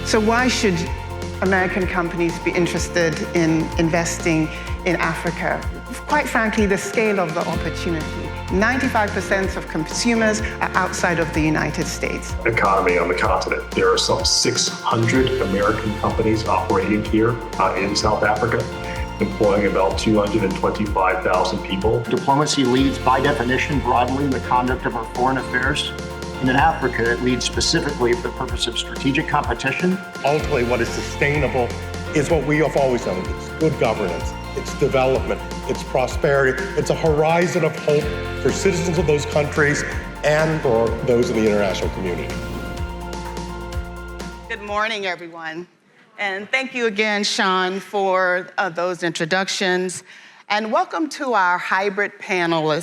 So why should American companies be interested in investing in Africa? Quite frankly, the scale of the opportunity. 95% of consumers are outside of the United States. Economy on the continent. There are some 600 American companies operating here in South Africa, employing about 225,000 people. Diplomacy leads, by definition, broadly in the conduct of our foreign affairs. And in Africa, it leads specifically for the purpose of strategic competition. Ultimately, what is sustainable is what we have always done. It's good governance, it's development, it's prosperity, it's a horizon of hope for citizens of those countries and for those in the international community. Good morning, everyone. And thank you again, Sean, for those introductions. And welcome to our hybrid panel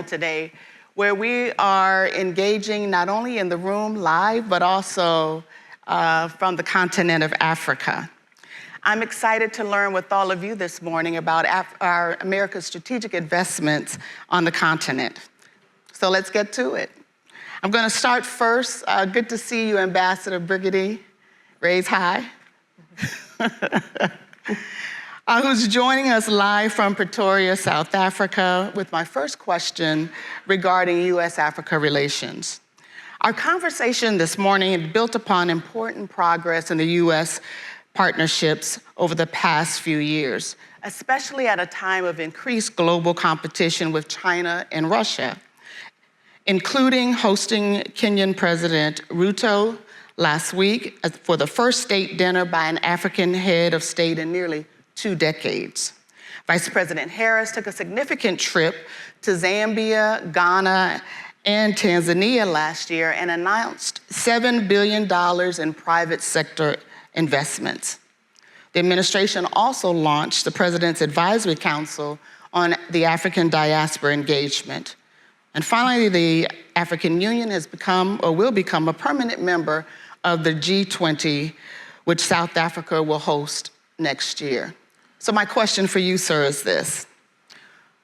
today, where we are engaging not only in the room live, but also from the continent of Africa. I'm excited to learn with all of you this morning about our America's strategic investments on the continent. So let's get to it. I'm gonna start first. Good to see you, Ambassador Brigady. Raise high. Who's joining us live from Pretoria, South Africa, with my first question regarding U.S.-Africa relations. Our conversation this morning built upon important progress in the U.S. partnerships over the past few years, especially at a time of increased global competition with China and Russia, including hosting Kenyan President Ruto last week for the first state dinner by an African head of state in nearly 2 decades. Vice President Harris took a significant trip to Zambia, Ghana, and Tanzania last year and announced $7 billion in private sector investments. The administration also launched the President's Advisory Council on the African Diaspora Engagement. And finally, the African Union has become, or will become, a permanent member of the G20, which South Africa will host next year. So my question for you, sir, is this.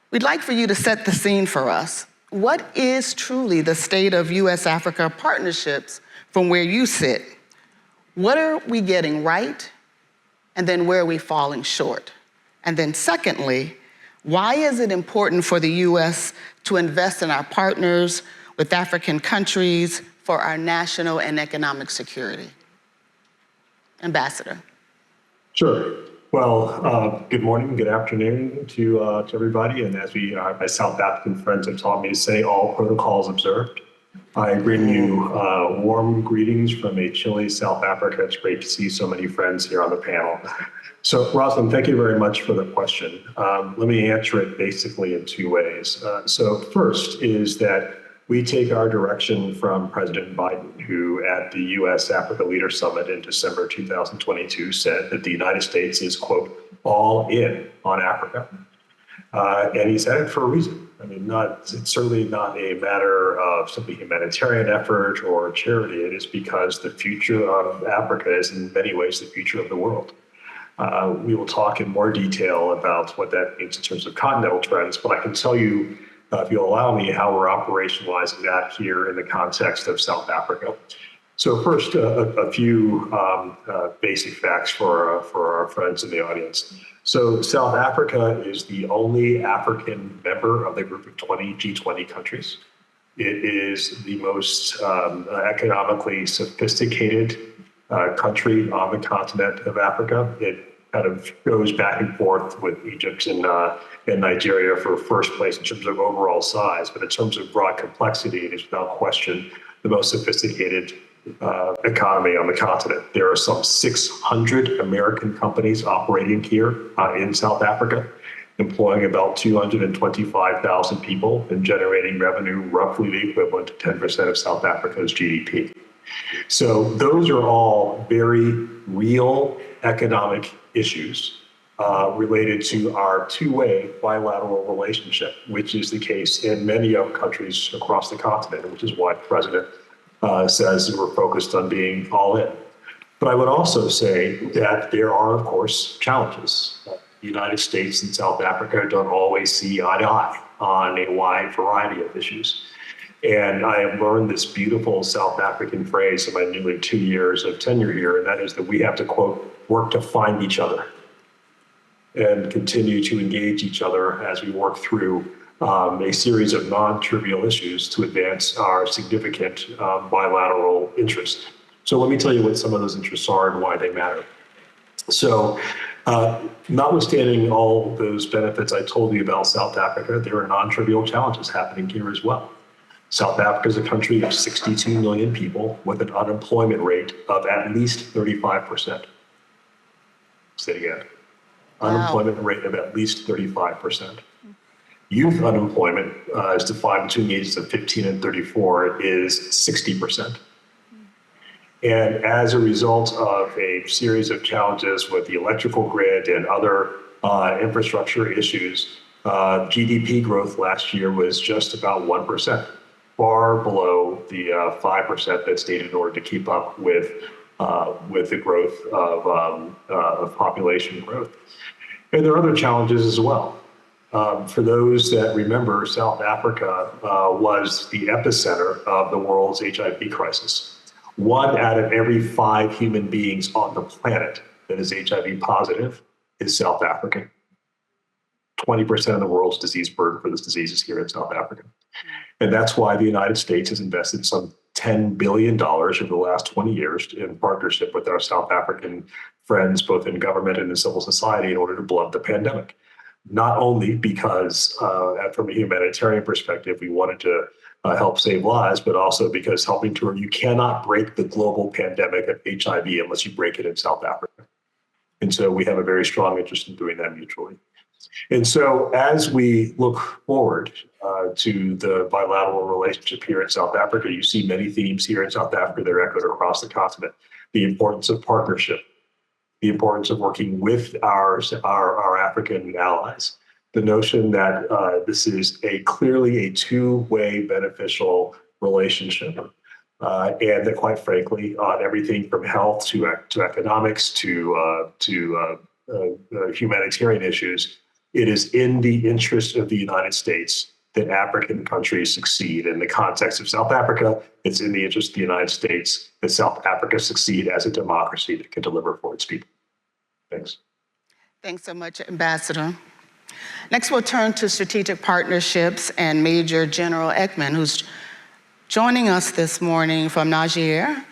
We'd like for you to set the scene for us. What is truly the state of U.S.-Africa partnerships from where you sit? What are we getting right? And then where are we falling short? And then secondly, why is it important for the U.S. to invest in our partners with African countries for our national and economic security? Ambassador. Sure. Well, good morning, good afternoon to everybody. And as my South African friends have taught me to say, all protocols observed. I bring you warm greetings from a chilly South Africa. It's great to see so many friends here on the panel. So Rosalind, thank you very much for the question. Let me answer it basically in 2 ways. So first is that we take our direction from President Biden, who at the U.S.-Africa Leader Summit in December 2022 said that the United States is, quote, all in on Africa. And he said it for a reason. I mean, it's certainly not a matter of simply humanitarian effort or charity. It is because the future of Africa is in many ways the future of the world. We will talk in more detail about what that means in terms of continental trends, but I can tell you, if you'll allow me, how we're operationalizing that here in the context of South Africa. So first, a few basic facts for our friends in the audience. So South Africa is the only African member of the group of G20 countries. It is the most economically sophisticated country on the continent of Africa. It kind of goes back and forth with Egypt and Nigeria for first place in terms of overall size, but in terms of broad complexity, it is without question the most sophisticated economy on the continent. There are some 600 American companies operating here in South Africa, employing about 225,000 people and generating revenue roughly the equivalent to 10% of South Africa's GDP. So those are all very real economic issues related to our two-way bilateral relationship, which is the case in many other countries across the continent, which is why the president says that we're focused on being all in. But I would also say that there are, of course, challenges. The United States and South Africa don't always see eye to eye on a wide variety of issues. And I have learned this beautiful South African phrase in my nearly 2 years of tenure here, and that is that we have to, quote, work to find each other and continue to engage each other as we work through a series of non-trivial issues to advance our significant bilateral interests. So let me tell you what some of those interests are and why they matter. So notwithstanding all those benefits I told you about South Africa, there are non-trivial challenges happening here as well. South Africa is a country of 62 million people with an unemployment rate of at least 35%. Say it again. Wow. Unemployment rate of at least 35%. Youth unemployment, as defined between the ages of 15 and 34, is 60%. And as a result of a series of challenges with the electrical grid and other infrastructure issues, GDP growth last year was just about 1%, far below the 5% that's needed in order to keep up with the growth of population growth. And there are other challenges as well. For those that remember, South Africa was the epicenter of the world's HIV crisis. 1 out of every 5 human beings on the planet that is HIV positive is South African. 20% of the world's disease burden for this disease is here in South Africa. And that's why the United States has invested some $10 billion over the last 20 years in partnership with our South African friends, both in government and in civil society, in order to blunt the pandemic. Not only because, from a humanitarian perspective, we wanted to help save lives, but also because you cannot break the global pandemic of HIV unless you break it in South Africa. And so we have a very strong interest in doing that mutually. And so as we look forward to the bilateral relationship here in South Africa, you see many themes here in South Africa that are echoed across the continent. The importance of partnership, the importance of working with our African allies, the notion that this is clearly a two-way beneficial relationship, and that, quite frankly, on everything from health to economics to humanitarian issues, it is in the interest of the United States that African countries succeed. In the context of South Africa, it's in the interest of the United States that South Africa succeed as a democracy that can deliver for its people. Thanks. Thanks so much, Ambassador. Next, we'll turn to strategic partnerships and Major General Ekman, who's joining us this morning from Niger,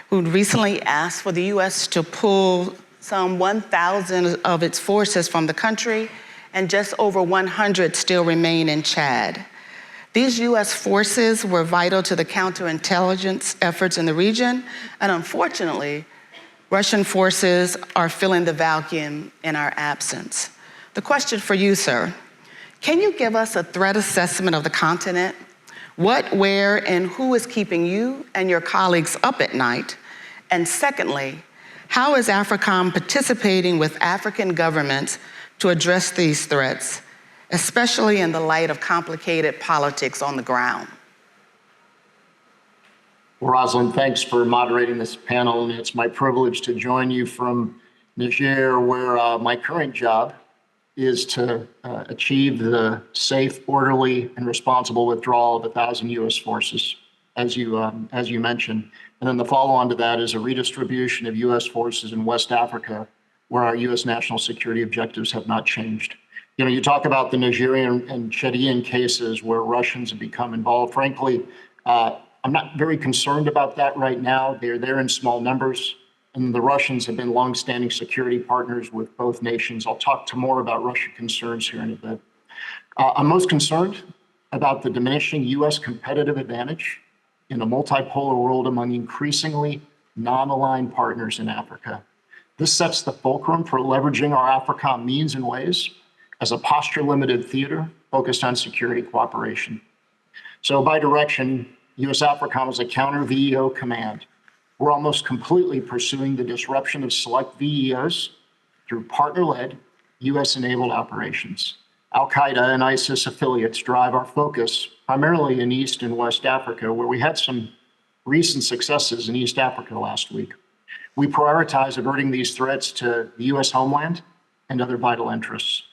who recently asked for the U.S. to pull some 1,000 of its forces from the country, and just over 100 still remain in Chad. These U.S. forces were vital to the counterintelligence efforts in the region, and unfortunately, Russian forces are filling the vacuum in our absence. The question for you, sir, can you give us a threat assessment of the continent? What, where, and who is keeping you and your colleagues up at night? And secondly, how is AFRICOM participating with African governments to address these threats, especially in the light of complicated politics on the ground? Well, Rosalind, thanks for moderating this panel, and it's my privilege to join you from Niger, where my current job is to achieve the safe, orderly, and responsible withdrawal of 1,000 U.S. forces, as you mentioned. And then the follow-on to that is a redistribution of U.S. forces in West Africa, where our U.S. national security objectives have not changed. You know, you talk about the Nigerian and Chadian cases where Russians have become involved. Frankly, I'm not very concerned about that right now. They're there in small numbers, and the Russians have been longstanding security partners with both nations. I'll talk more about Russian concerns here in a bit. I'm most concerned about the diminishing U.S. competitive advantage in a multipolar world among increasingly non-aligned partners in Africa. This sets the fulcrum for leveraging our AFRICOM means and ways as a posture-limited theater focused on security cooperation. So by direction, U.S. AFRICOM is a counter-VEO command. We're almost completely pursuing the disruption of select VEOs through partner-led, U.S.-enabled operations. Al-Qaeda and ISIS affiliates drive our focus primarily in East and West Africa, where we had some recent successes in East Africa last week. We prioritize averting these threats to the U.S. homeland and other vital interests.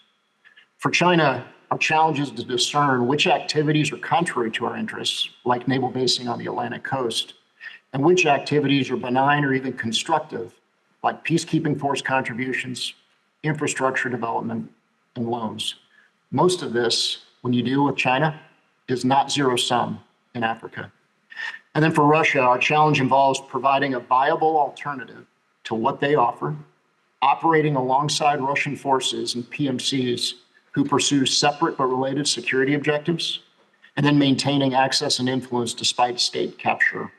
For China, our challenge is to discern which activities are contrary to our interests, like naval basing on the Atlantic coast, and which activities are benign or even constructive, like peacekeeping force contributions, infrastructure development, and loans. Most of this, when you deal with China, is not zero sum in Africa. And then for Russia, our challenge involves providing a viable alternative to what they offer, operating alongside Russian forces and PMCs who pursue separate but related security objectives, and then maintaining access and influence despite state capture.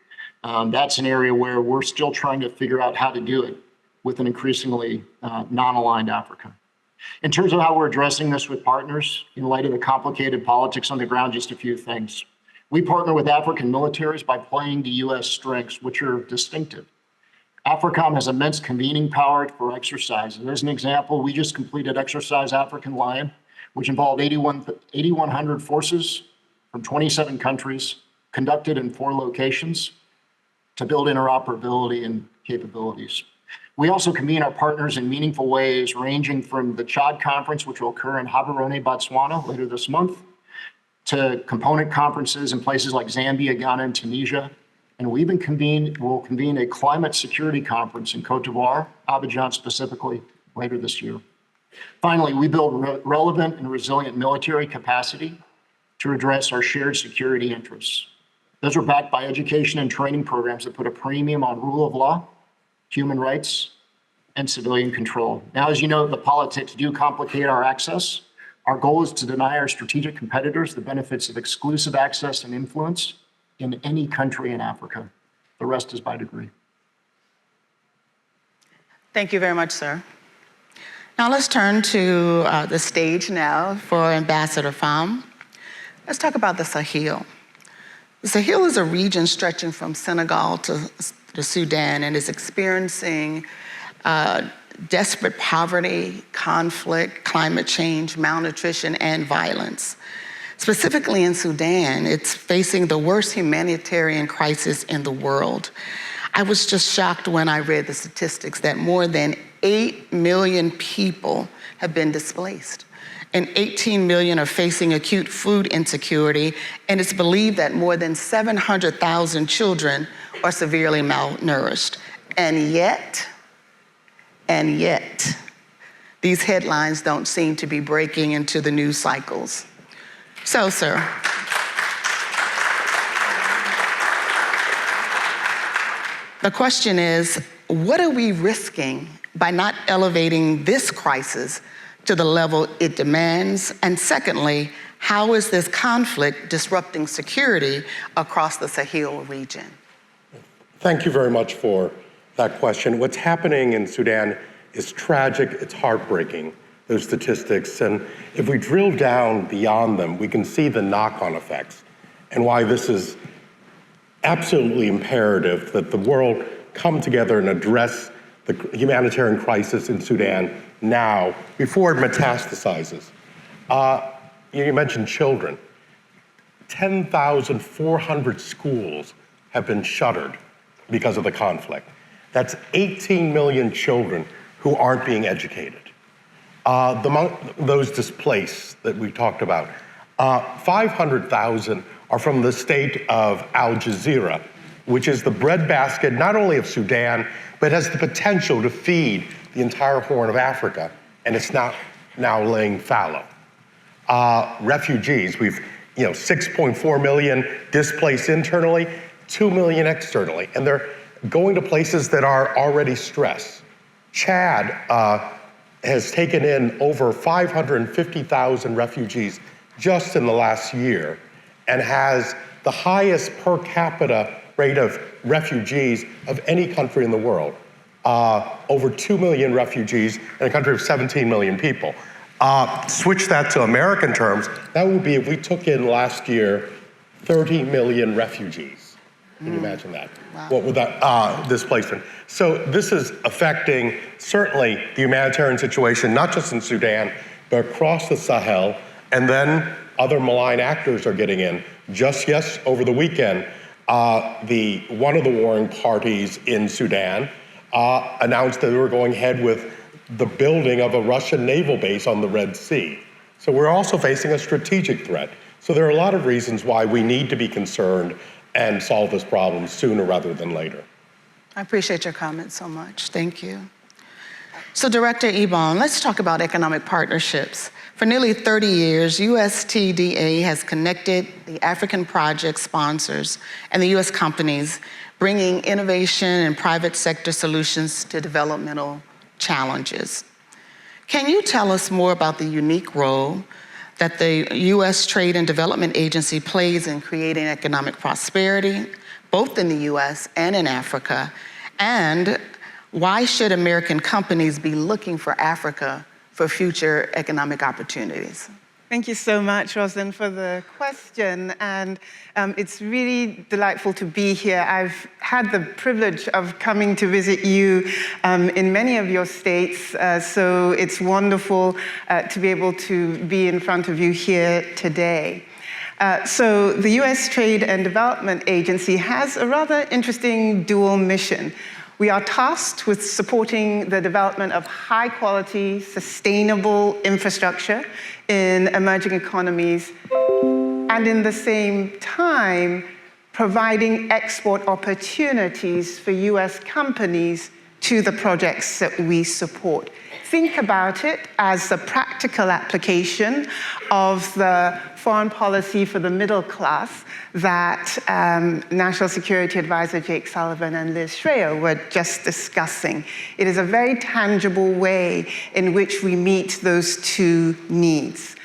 That's an area where we're still trying to figure out how to do it with an increasingly non-aligned Africa. In terms of how we're addressing this with partners, in light of the complicated politics on the ground, just a few things. We partner with African militaries by playing to US strengths, which are distinctive. AFRICOM has immense convening power for exercises. As an example, we just completed Exercise African Lion, which involved 8,100 forces from 27 countries, conducted in 4 locations to build interoperability and capabilities. We also convene our partners in meaningful ways, ranging from the Chad Conference, which will occur in Gaborone, Botswana later this month, to component conferences in places like Zambia, Ghana, and Tunisia. And we'll convene a climate security conference in Cote d'Ivoire, Abidjan specifically, later this year. Finally, we build relevant and resilient military capacity to address our shared security interests. Those are backed by education and training programs that put a premium on rule of law, human rights, and civilian control. Now, as you know, the politics do complicate our access. Our goal is to deny our strategic competitors the benefits of exclusive access and influence in any country in Africa. The rest is by degree. Thank you very much, sir. Now let's turn to the stage now for Ambassador Pham. Let's talk about the Sahel. The Sahel is a region stretching from Senegal to Sudan and is experiencing desperate poverty, conflict, climate change, malnutrition, and violence. Specifically in Sudan, it's facing the worst humanitarian crisis in the world. I was just shocked when I read the statistics that more than 8 million people have been displaced, and 18 million are facing acute food insecurity, and it's believed that more than 700,000 children are severely malnourished. And yet, these headlines don't seem to be breaking into the news cycles. So, sir, the question is, what are we risking by not elevating this crisis to the level it demands? And secondly, how is this conflict disrupting security across the Sahel region? Thank you very much for that question. What's happening in Sudan is tragic, it's heartbreaking, those statistics. And if we drill down beyond them, we can see the knock-on effects and why this is absolutely imperative that the world come together and address the humanitarian crisis in Sudan now, before it metastasizes. You mentioned children. 10,400 schools have been shuttered because of the conflict. That's 18 million children who aren't being educated. Those displaced that we talked about, 500,000 are from the state of Al Jazeera, which is the breadbasket not only of Sudan, but has the potential to feed the entire Horn of Africa, and it's now laying fallow. Refugees, we've 6.4 million displaced internally, 2 million externally, and they're going to places that are already stressed. Chad has taken in over 550,000 refugees just in the last year and has the highest per capita rate of refugees of any country in the world. Over 2 million refugees in a country of 17 million people. Switch that to American terms, that would be if we took in last year 30 million refugees. Can you imagine that? Wow. What would that displacement? So this is affecting certainly the humanitarian situation, not just in Sudan, but across the Sahel, and then other malign actors are getting in. Just over the weekend, one of the warring parties in Sudan announced that they were going ahead with the building of a Russian naval base on the Red Sea. So we're also facing a strategic threat. So there are a lot of reasons why we need to be concerned and solve this problem sooner rather than later. I appreciate your comments so much. Thank you. So Director Ebon, let's talk about economic partnerships. For nearly 30 years, USTDA has connected the African project sponsors and the US companies, bringing innovation and private sector solutions to developmental challenges. Can you tell us more about the unique role that the US Trade and Development Agency plays in creating economic prosperity, both in the US and in Africa, and why should American companies be looking for Africa for future economic opportunities? Thank you so much, Rosalind, for the question. And it's really delightful to be here. I've had the privilege of coming to visit you in many of your states. So it's wonderful to be able to be in front of you here today. So the US Trade and Development Agency has a rather interesting dual mission. We are tasked with supporting the development of high-quality, sustainable infrastructure in emerging economies, and in the same time, providing export opportunities for US companies to the projects that we support. Think about it as the practical application of the foreign policy for the middle class that National Security Advisor Jake Sullivan and Liz Schreier were just discussing. It is a very tangible way in which we meet those two needs.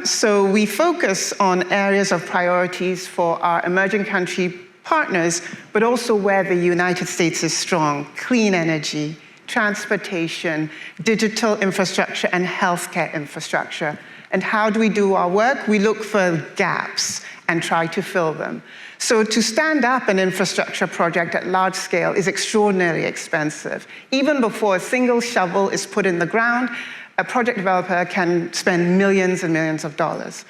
So we focus on areas of priorities for our emerging country partners, but also where the United States is strong: clean energy, transportation, digital infrastructure, and healthcare infrastructure. And how do we do our work? We look for gaps and try to fill them. So to stand up an infrastructure project at large scale is extraordinarily expensive. Even before a single shovel is put in the ground, a project developer can spend millions and millions of dollars.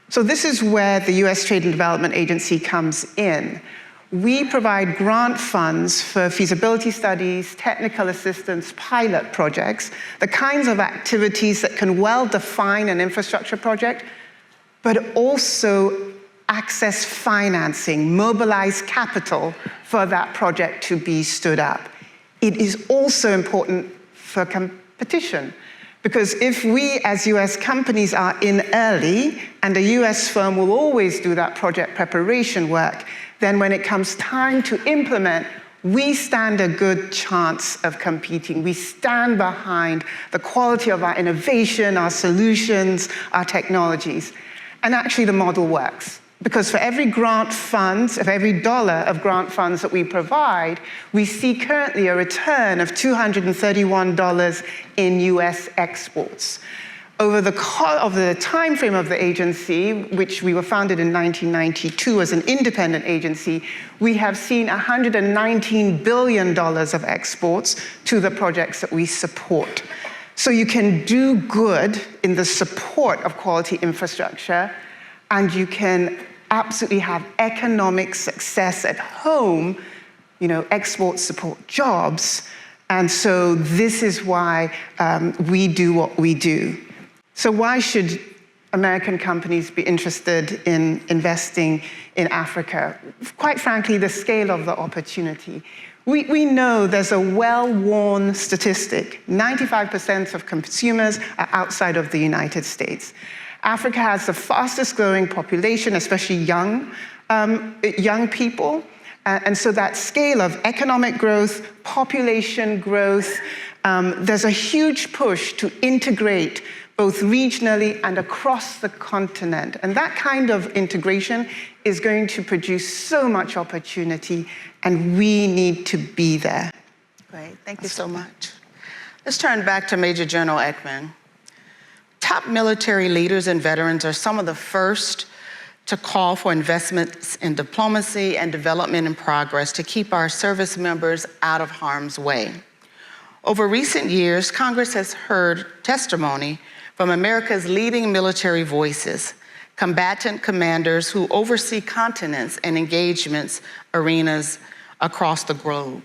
So this is where the US Trade and Development Agency comes in. We provide grant funds for feasibility studies, technical assistance, pilot projects, the kinds of activities that can well define an infrastructure project, but also access financing, mobilize capital for that project to be stood up. It is also important for competition, because if we as US companies are in early, and a US firm will always do that project preparation work, then when it comes time to implement, we stand a good chance of competing. We stand behind the quality of our innovation, our solutions, our technologies. And actually the model works, because for every grant funds, of every dollar of grant funds that we provide, we see currently a return of $231 in US exports. Over the time frame of the agency, which we were founded in 1992 as an independent agency, we have seen $119 billion of exports to the projects that we support. So you can do good in the support of quality infrastructure, and you can absolutely have economic success at home. Exports support jobs, and so this is why we do what we do. So why should American companies be interested in investing in Africa? Quite frankly, the scale of the opportunity. We know there's a well-worn statistic: 95% of consumers are outside of the United States. Africa has the fastest growing population, especially young people. And so that scale of economic growth, population growth, there's a huge push to integrate both regionally and across the continent. And that kind of integration is going to produce so much opportunity, and we need to be there. Great, thank you so much. Let's turn back to Major General Ekman. Top military leaders and veterans are some of the first to call for investments in diplomacy and development and progress to keep our service members out of harm's way. Over recent years, Congress has heard testimony from America's leading military voices, combatant commanders who oversee continents and engagements arenas across the globe.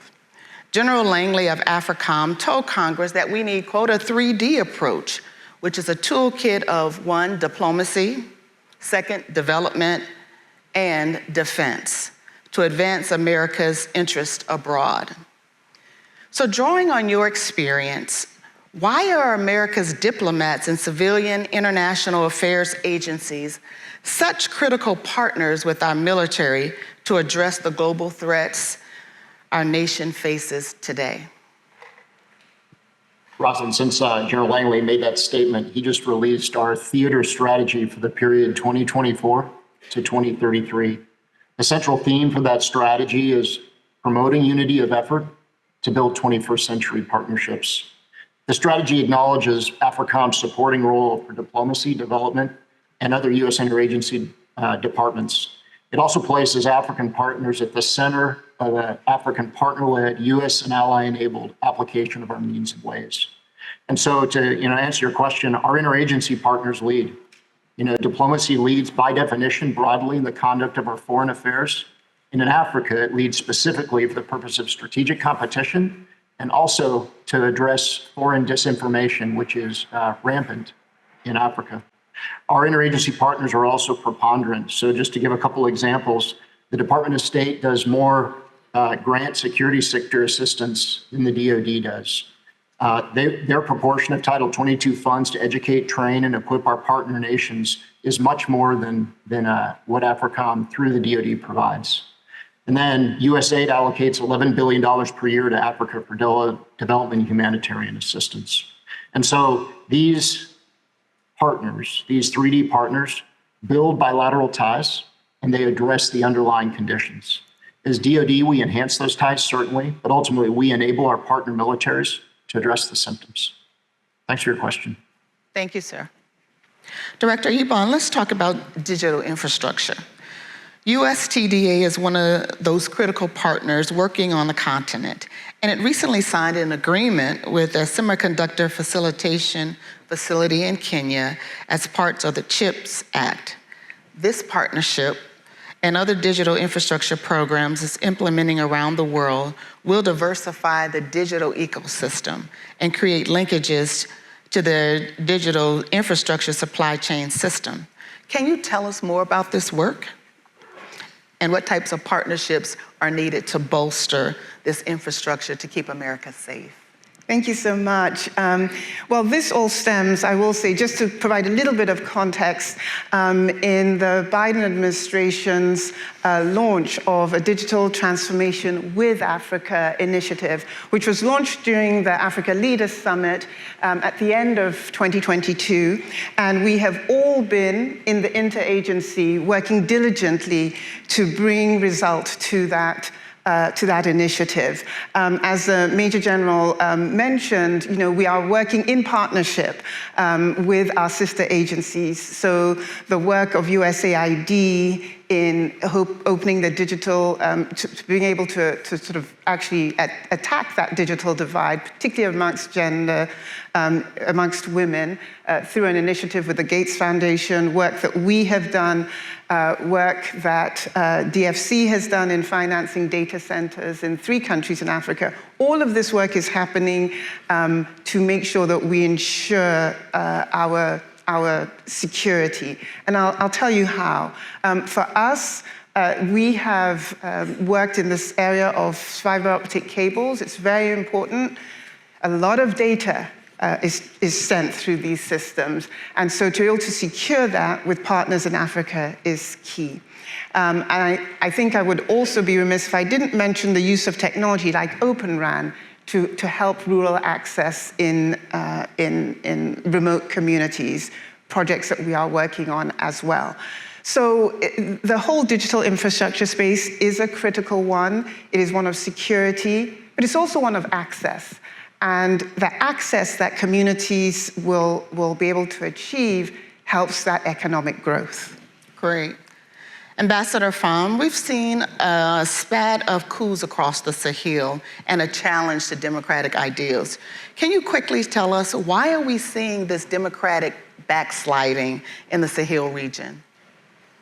General Langley of AFRICOM told Congress that we need, quote, a 3D approach, which is a toolkit of 1, diplomacy, 2, development, and defense to advance America's interest abroad. So drawing on your experience, why are America's diplomats and civilian international affairs agencies such critical partners with our military to address the global threats our nation faces today? Rosalind, since General Langley made that statement, he just released our theater strategy for the period 2024 to 2033. The central theme for that strategy is promoting unity of effort to build 21st century partnerships. The strategy acknowledges AFRICOM's supporting role for diplomacy, development, and other U.S. interagency departments. It also places African partners at the center of an African partner-led, U.S. and ally-enabled application of our means and ways. And so to answer your question, our interagency partners lead. Diplomacy leads by definition broadly in the conduct of our foreign affairs. And in Africa, it leads specifically for the purpose of strategic competition and also to address foreign disinformation, which is rampant in Africa. Our interagency partners are also preponderant. So just to give a couple examples, the Department of State does more grant security sector assistance than the DoD does. Their proportion of Title 22 funds to educate, train, and equip our partner nations is much more than what AFRICOM through the DoD provides. And then USAID allocates $11 billion per year to Africa for development and humanitarian assistance. And so these partners, these 3D partners, build bilateral ties and they address the underlying conditions. As DoD, we enhance those ties, certainly, but ultimately we enable our partner militaries to address the symptoms. Thanks for your question. Thank you, sir. Director Ebon, let's talk about digital infrastructure. USTDA is one of those critical partners working on the continent, and it recently signed an agreement with a semiconductor facilitation facility in Kenya as part of the CHIPS Act. This partnership and other digital infrastructure programs it's implementing around the world will diversify the digital ecosystem and create linkages to the digital infrastructure supply chain system. Can you tell us more about this work? And what types of partnerships are needed to bolster this infrastructure to keep America safe? Thank you so much. Well, this all stems, I will say, just to provide a little bit of context, in the Biden administration's launch of a Digital Transformation with Africa initiative, which was launched during the Africa Leaders Summit at the end of 2022. And we have all been in the interagency working diligently to bring result to that initiative. As the Major General mentioned, we are working in partnership with our sister agencies. So the work of USAID in opening the digital, to being able to sort of actually attack that digital divide, particularly amongst gender, amongst women, through an initiative with the Gates Foundation, work that we have done, work that DFC has done in financing data centers in 3 countries in Africa. All of this work is happening to make sure that we ensure our security. And I'll tell you how. For us, we have worked in this area of fiber optic cables. It's very important. A lot of data is sent through these systems. And so to be able to secure that with partners in Africa is key. And I think I would also be remiss if I didn't mention the use of technology like Open RAN to help rural access in remote communities, projects that we are working on as well. So the whole digital infrastructure space is a critical one. It is one of security, but it's also one of access. And the access that communities will be able to achieve helps that economic growth. Great. Ambassador Pham, we've seen a spat of coups across the Sahel and a challenge to democratic ideals. Can you quickly tell us, why are we seeing this democratic backsliding in the Sahel region?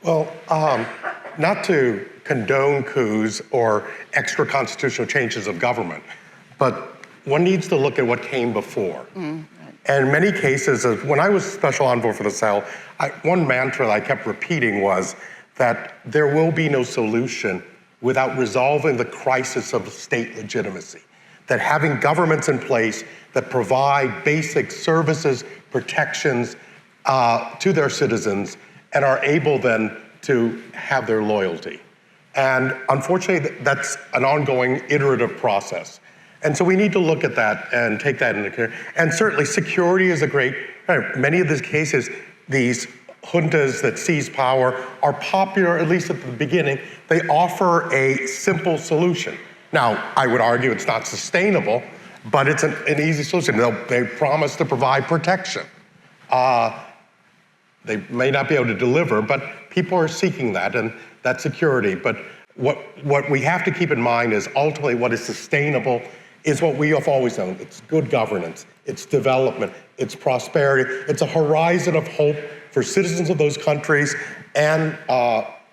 Well, not to condone coups or extra constitutional changes of government, but one needs to look at what came before. And in many cases, when I was special envoy for the Sahel, one mantra that I kept repeating was that there will be no solution without resolving the crisis of state legitimacy. That having governments in place that provide basic services, protections to their citizens and are able then to have their loyalty. And unfortunately, that's an ongoing iterative process. And so we need to look at that and take that into account. And certainly security is a great, many of these cases, these juntas that seize power are popular, at least at the beginning. They offer a simple solution. Now, I would argue it's not sustainable, but it's an easy solution. They promise to provide protection. They may not be able to deliver, but people are seeking that and that security. But what we have to keep in mind is ultimately what is sustainable is what we have always known. It's good governance, it's development, it's prosperity, it's a horizon of hope for citizens of those countries and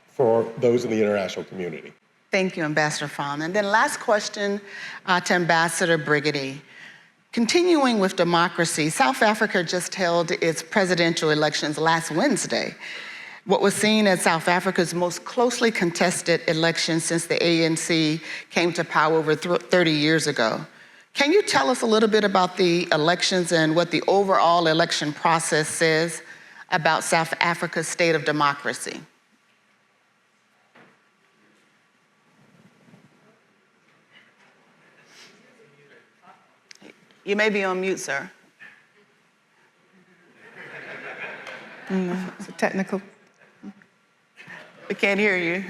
for those in the international community. Thank you, Ambassador Pham. And then last question to Ambassador Brigidi. Continuing with democracy, South Africa just held its presidential elections last Wednesday, what was seen as South Africa's most closely contested election since the ANC came to power over 30 years ago. Can you tell us a little bit about the elections and what the overall election process says about South Africa's state of democracy? You may be on mute, sir. It's a technical. We can't hear you.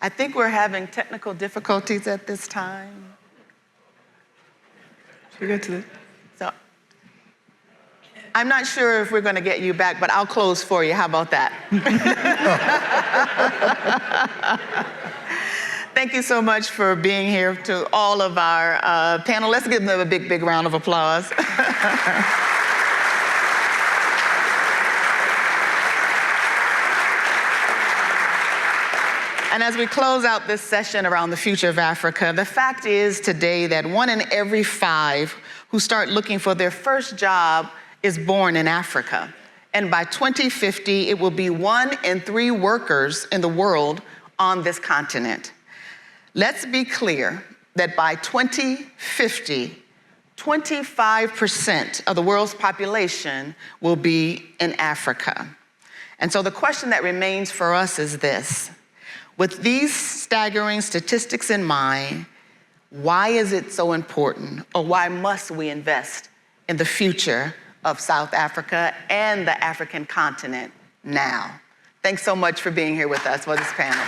I think we're having technical difficulties at this time. Should we go to the... So I'm not sure if we're going to get you back, but I'll close for you. How about that? Thank you so much for being here. To all of our panel, let's give them a big, big round of applause. And as we close out this session around the future of Africa, the fact is today that 1 in every 5 who start looking for their first job is born in Africa. And by 2050, it will be 1 in 3 workers in the world on this continent. Let's be clear that by 2050, 25% of the world's population will be in Africa. And so the question that remains for us is this: with these staggering statistics in mind, why is it so important, or why must we invest in the future of South Africa and the African continent now? Thanks so much for being here with us for this panel.